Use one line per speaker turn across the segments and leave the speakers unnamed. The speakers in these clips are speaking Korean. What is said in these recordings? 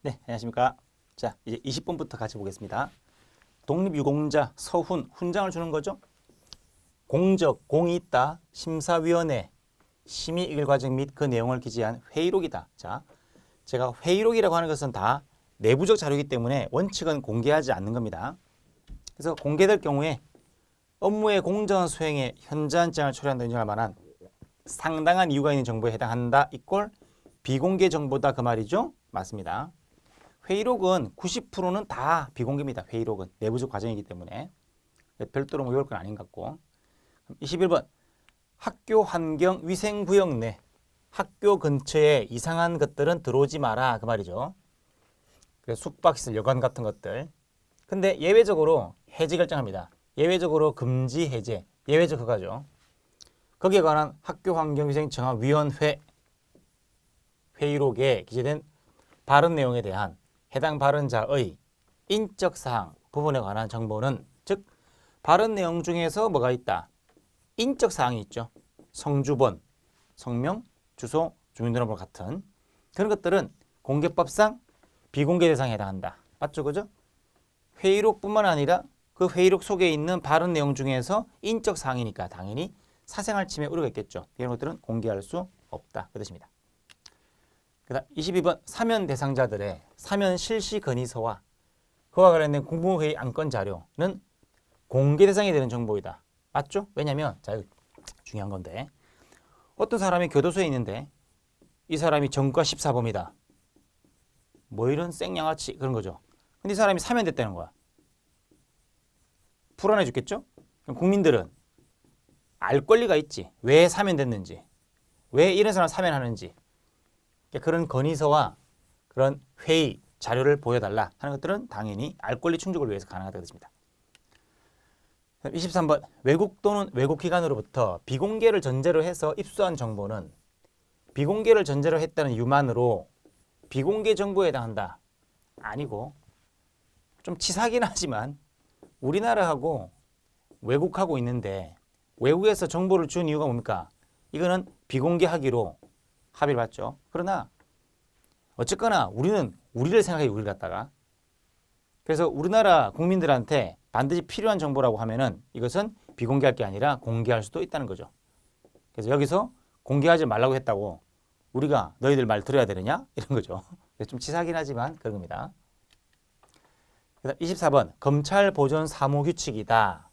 네, 안녕하십니까. 자, 이제 20번부터 같이 보겠습니다. 독립유공자 서훈, 훈장을 주는 거죠. 공적, 공이 있다, 심사위원회, 심의 의결 과정 및 그 내용을 기재한 회의록이다. 자, 제가 회의록이라고 하는 것은 다 내부적 자료이기 때문에 원칙은 공개하지 않는 겁니다. 그래서 공개될 경우에 업무의 공정한 수행에 현저한 지장을 초래한다 인정할 만한 상당한 이유가 있는 정보에 해당한다. 이꼴 비공개 정보다 그 말이죠. 맞습니다. 회의록은 90%는 다 비공개입니다. 회의록은 내부적 과정이기 때문에 별도로 뭐 외울 건 아닌 것 같고. 21번 학교 환경 위생구역 내 학교 근처에 이상한 것들은 들어오지 마라 그 말이죠. 숙박시설, 여관 같은 것들. 근데 예외적으로 해제 결정합니다. 예외적으로 금지 해제, 예외적 그거죠. 거기에 관한 학교환경위생정화위원회 회의록에 기재된 발언 내용에 대한 해당 발언자의 인적사항 부분에 관한 정보는 즉 발언 내용 중에서 뭐가 있다? 인적사항이 있죠. 성주번, 성명, 주소, 주민등록번호 같은 그런 것들은 공개법상 비공개 대상에 해당한다. 맞죠? 그죠? 회의록뿐만 아니라 그 회의록 속에 있는 발언 내용 중에서 인적사항이니까 당연히 사생활 침해 우려가 있겠죠. 이런 것들은 공개할 수 없다. 그 뜻입니다. 그다음 22번 사면 대상자들의 사면 실시 건의서와 그와 관련된 국무회의 안건 자료는 공개 대상이 되는 정보이다. 맞죠? 왜냐하면 자, 중요한 건데 어떤 사람이 교도소에 있는데 이 사람이 전과 14범이다. 뭐 이런 생양아치 그런 거죠. 근데 이 사람이 사면됐다는 거야. 불안해 죽겠죠? 그럼 국민들은 알 권리가 있지. 왜 사면됐는지, 왜 이런 사람 사면하는지 그런 건의서와 그런 회의 자료를 보여달라 하는 것들은 당연히 알 권리 충족을 위해서 가능하다고 했습니다. 23번 외국 또는 외국 기관으로부터 비공개를 전제로 해서 입수한 정보는 비공개를 전제로 했다는 이유만으로 비공개 정보에 해당한다. 아니고 좀 치사하긴 하지만 우리나라하고 외국하고 있는데 외국에서 정보를 준 이유가 뭡니까? 이거는 비공개하기로 합의를 봤죠. 그러나 어쨌거나 우리는 우리를 생각해 우리를 갖다가 그래서 우리나라 국민들한테 반드시 필요한 정보라고 하면은 이것은 비공개할 게 아니라 공개할 수도 있다는 거죠. 그래서 여기서 공개하지 말라고 했다고 우리가 너희들 말 들어야 되느냐? 이런 거죠. 좀 치사하긴 하지만 그런 겁니다. 24번 검찰 보존 사무 규칙이다.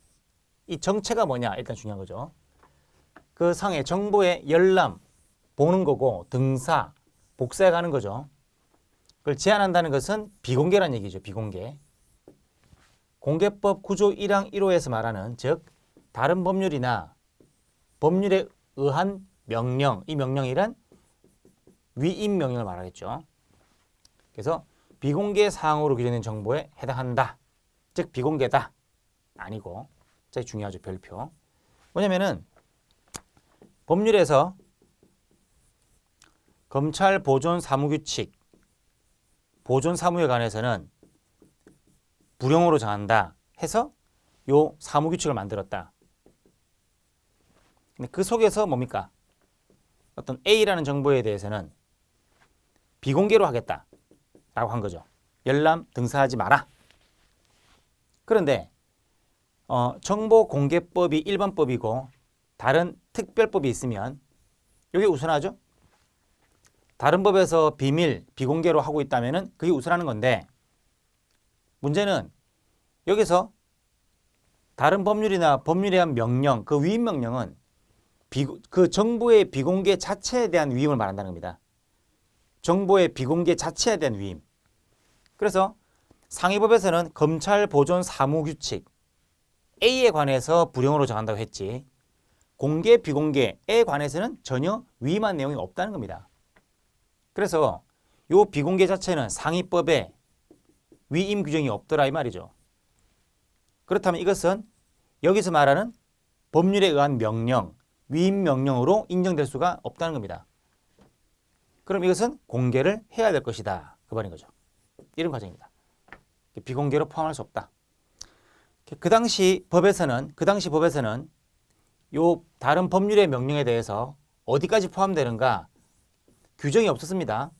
이 정체가 뭐냐? 일단 중요한 거죠. 그 상의 정보의 열람, 보는 거고 등사, 복사해 가는 거죠. 그걸 제한한다는 것은 비공개란 얘기죠. 비공개. 공개법 9조 1항 1호에서 말하는 즉 다른 법률이나 법률에 의한 명령, 이 명령이란 위임 명령을 말하겠죠. 그래서 비공개 사항으로 규정된 정보에 해당한다. 즉 비공개다. 아니고 제일 중요하죠. 별표. 뭐냐면은 법률에서 검찰 보존 사무규칙, 보존 사무에 관해서는 불용으로 정한다 해서 요 사무규칙을 만들었다. 근데 그 속에서 뭡니까? 어떤 A라는 정보에 대해서는 비공개로 하겠다 라고 한 거죠. 열람, 등사하지 마라. 그런데 정보공개법이 일반법이고 다른 특별법이 있으면 이게 우선하죠. 다른 법에서 비밀, 비공개로 하고 있다면 그게 우선하는 건데 문제는 여기서 다른 법률이나 법률에 의한 명령, 그 위임 명령은 그 정보의 비공개 자체에 대한 위임을 말한다는 겁니다. 정보의 비공개 자체에 대한 위임. 그래서 상위법에서는 검찰 보존 사무규칙 A에 관해서 불용으로 정한다고 했지 공개, 비공개에 관해서는 전혀 위임한 내용이 없다는 겁니다. 그래서 이 비공개 자체는 상위법에 위임 규정이 없더라 이 말이죠. 그렇다면 이것은 여기서 말하는 법률에 의한 명령, 위임 명령으로 인정될 수가 없다는 겁니다. 그럼 이것은 공개를 해야 될 것이다. 그 말인 거죠. 이런 과정입니다. 비공개로 포함할 수 없다. 그 당시 법에서는 요 다른 법률의 명령에 대해서 어디까지 포함되는가 규정이 없었습니다.